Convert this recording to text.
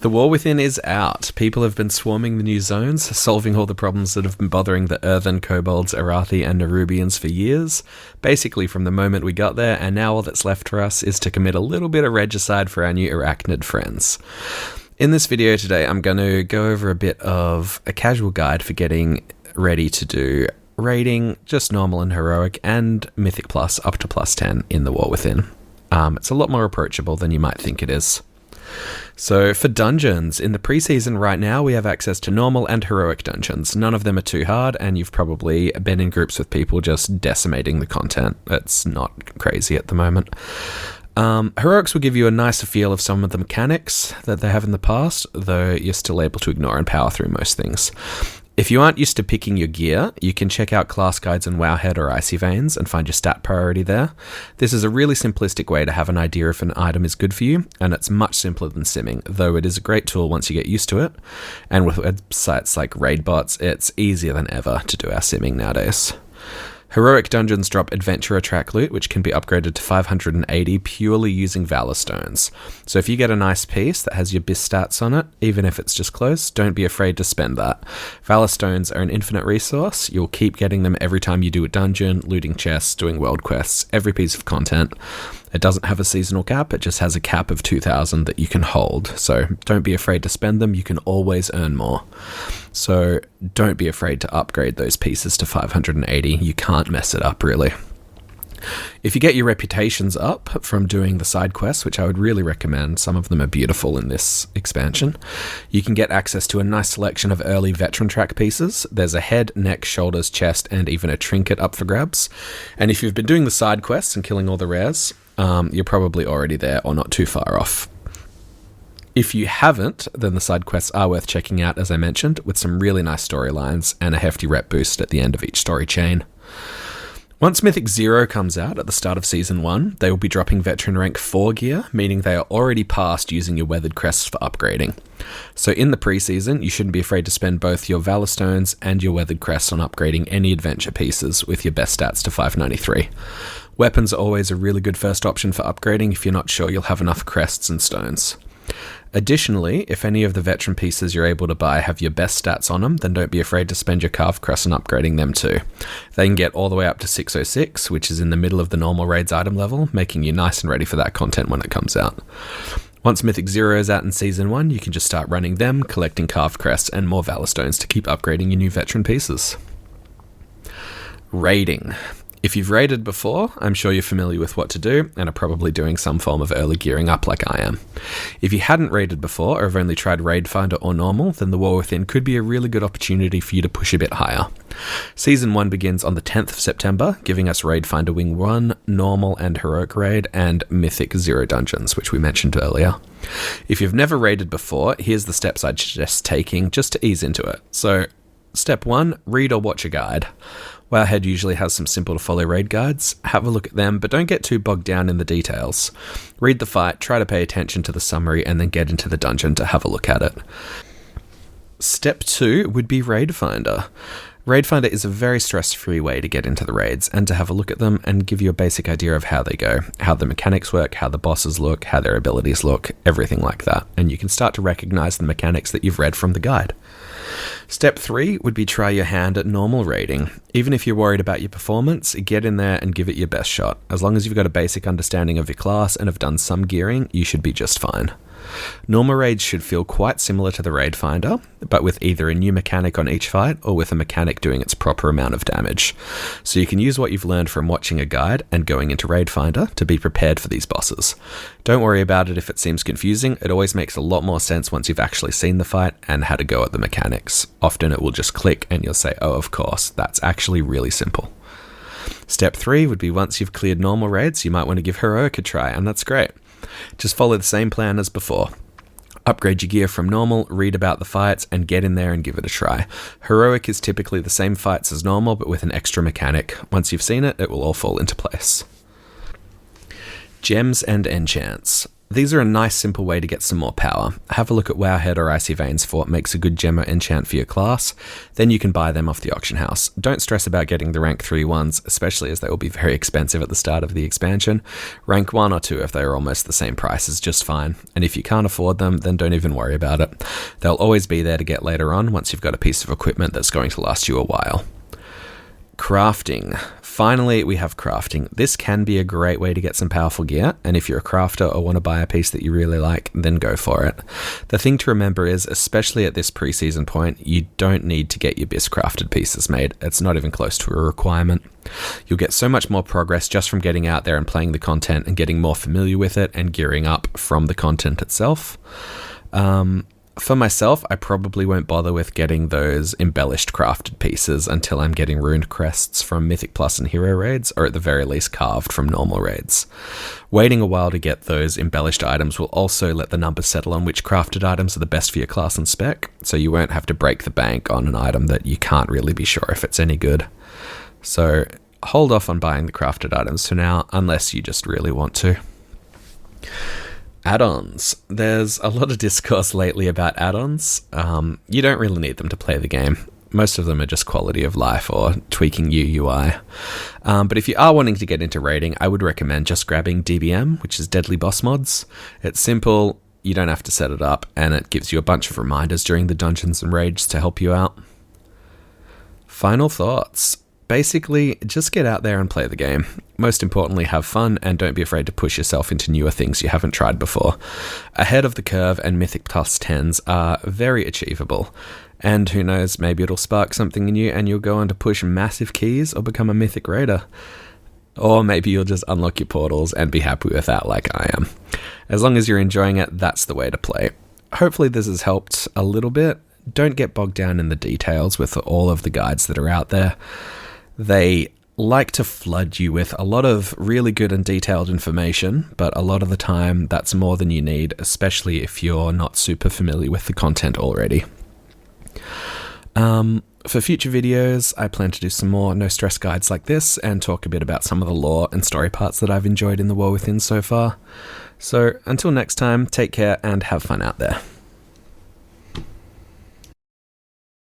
The War Within is out. People have been swarming the new zones, solving all the problems that have been bothering the Earthen, Kobolds, Arathi, and Nerubians for years, basically from the moment we got there, and now all that's left for us is to commit a little bit of regicide for our new arachnid friends. In this video today, I'm going to go over a bit of a casual guide for getting ready to do raiding, just normal and heroic, and Mythic Plus up to plus 10 in the War Within. It's a lot more approachable than you might think it is. So for dungeons, in the preseason right now, we have access to normal and heroic dungeons. None of them are too hard, and you've probably been in groups with people just decimating the content. It's not crazy at the moment. Heroics will give you a nicer feel of some of the mechanics that they have in the past, though you're still able to ignore and power through most things. If you aren't used to picking your gear, you can check out class guides in Wowhead or Icy Veins and find your stat priority there. This is a really simplistic way to have an idea if an item is good for you, and it's much simpler than simming, though it is a great tool once you get used to it. And with websites like Raidbots, it's easier than ever to do our simming nowadays. Heroic dungeons drop Adventurer track loot, which can be upgraded to 580 purely using Valor Stones. So if you get a nice piece that has your BIS stats on it, even if it's just close, don't be afraid to spend that. Valor Stones are an infinite resource. You'll keep getting them every time you do a dungeon, looting chests, doing world quests, every piece of content. It doesn't have a seasonal cap, it just has a cap of 2,000 that you can hold. So don't be afraid to spend them, you can always earn more. So don't be afraid to upgrade those pieces to 580, you can't mess it up really. If you get your reputations up from doing the side quests, which I would really recommend, some of them are beautiful in this expansion, you can get access to a nice selection of early veteran track pieces. There's a head, neck, shoulders, chest, and even a trinket up for grabs. And if you've been doing the side quests and killing all the rares, you're probably already there or not too far off. If you haven't, then the side quests are worth checking out, as I mentioned, with some really nice storylines and a hefty rep boost at the end of each story chain. Once Mythic 0 comes out at the start of Season 1, they will be dropping Veteran Rank 4 gear, meaning they are already past using your Weathered Crests for upgrading. So in the preseason, you shouldn't be afraid to spend both your Valor Stones and your Weathered Crests on upgrading any adventure pieces with your best stats to 593. Weapons are always a really good first option for upgrading if you're not sure you'll have enough crests and stones. Additionally, if any of the veteran pieces you're able to buy have your best stats on them, then don't be afraid to spend your carved crest on upgrading them too. They can get all the way up to 606, which is in the middle of the normal raids item level, making you nice and ready for that content when it comes out. Once Mythic 0 is out in Season 1, you can just start running them, collecting carved crests and more Valor Stones to keep upgrading your new veteran pieces. Raiding. If you've raided before, I'm sure you're familiar with what to do and are probably doing some form of early gearing up like I am. If you hadn't raided before or have only tried Raid Finder or Normal, then the War Within could be a really good opportunity for you to push a bit higher. Season 1 begins on the 10th of September, giving us Raid Finder Wing 1, Normal and Heroic Raid, and Mythic 0 dungeons, which we mentioned earlier. If you've never raided before, here's the steps I'd suggest taking just to ease into it. So, step 1, read or watch a guide. Wowhead usually has some simple to follow raid guides. Have a look at them, but don't get too bogged down in the details. Read the fight, try to pay attention to the summary, and then get into the dungeon to have a look at it. Step 2 would be Raid Finder. Raid Finder is a very stress-free way to get into the raids and to have a look at them and give you a basic idea of how they go, how the mechanics work, how the bosses look, how their abilities look, everything like that. And you can start to recognize the mechanics that you've read from the guide. Step 3 would be try your hand at normal raiding. Even if you're worried about your performance, get in there and give it your best shot. As long as you've got a basic understanding of your class and have done some gearing, you should be just fine. Normal raids should feel quite similar to the Raid Finder, but with either a new mechanic on each fight or with a mechanic doing its proper amount of damage. So you can use what you've learned from watching a guide and going into Raid Finder to be prepared for these bosses. Don't worry about it if it seems confusing, it always makes a lot more sense once you've actually seen the fight and had a go at the mechanics. Often it will just click and you'll say, oh of course, that's actually really simple. Step 3 would be once you've cleared normal raids, you might want to give Heroic a try, and that's great. Just follow the same plan as before. Upgrade your gear from normal, read about the fights, and get in there and give it a try. Heroic is typically the same fights as normal, but with an extra mechanic. Once you've seen it, it will all fall into place. Gems and enchants. These are a nice simple way to get some more power. Have a look at Wowhead or Icy Veins for what makes a good gem or enchant for your class, then you can buy them off the auction house. Don't stress about getting the rank 3 ones, especially as they will be very expensive at the start of the expansion. Rank 1 or 2 if they are almost the same price is just fine, and if you can't afford them, then don't even worry about it. They'll always be there to get later on once you've got a piece of equipment that's going to last you a while. Crafting. Finally, we have crafting. This can be a great way to get some powerful gear, and if you're a crafter or want to buy a piece that you really like, then go for it. The thing to remember is, especially at this pre-season point, you don't need to get your best crafted pieces made. It's not even close to a requirement. You'll get so much more progress just from getting out there and playing the content and getting more familiar with it and gearing up from the content itself. For myself, I probably won't bother with getting those embellished crafted pieces until I'm getting runed crests from Mythic Plus and Hero raids, or at the very least carved from normal raids. Waiting a while to get those embellished items will also let the numbers settle on which crafted items are the best for your class and spec, so you won't have to break the bank on an item that you can't really be sure if it's any good. So hold off on buying the crafted items for now, unless you just really want to. Add-ons. There's a lot of discourse lately about add-ons. You don't really need them to play the game. Most of them are just quality of life or tweaking UI. But if you are wanting to get into raiding, I would recommend just grabbing DBM, which is Deadly Boss Mods. It's simple, you don't have to set it up, and it gives you a bunch of reminders during the dungeons and raids to help you out. Final thoughts. Basically, just get out there and play the game. Most importantly, have fun and don't be afraid to push yourself into newer things you haven't tried before. Ahead of the curve and Mythic Plus 10s are very achievable. And who knows, maybe it'll spark something in you and you'll go on to push massive keys or become a Mythic Raider. Or maybe you'll just unlock your portals and be happy with that like I am. As long as you're enjoying it, that's the way to play. Hopefully this has helped a little bit. Don't get bogged down in the details with all of the guides that are out there. They like to flood you with a lot of really good and detailed information, but a lot of the time that's more than you need, especially if you're not super familiar with the content already. For future videos, I plan to do some more no-stress guides like this and talk a bit about some of the lore and story parts that I've enjoyed in The War Within so far. So until next time, take care and have fun out there.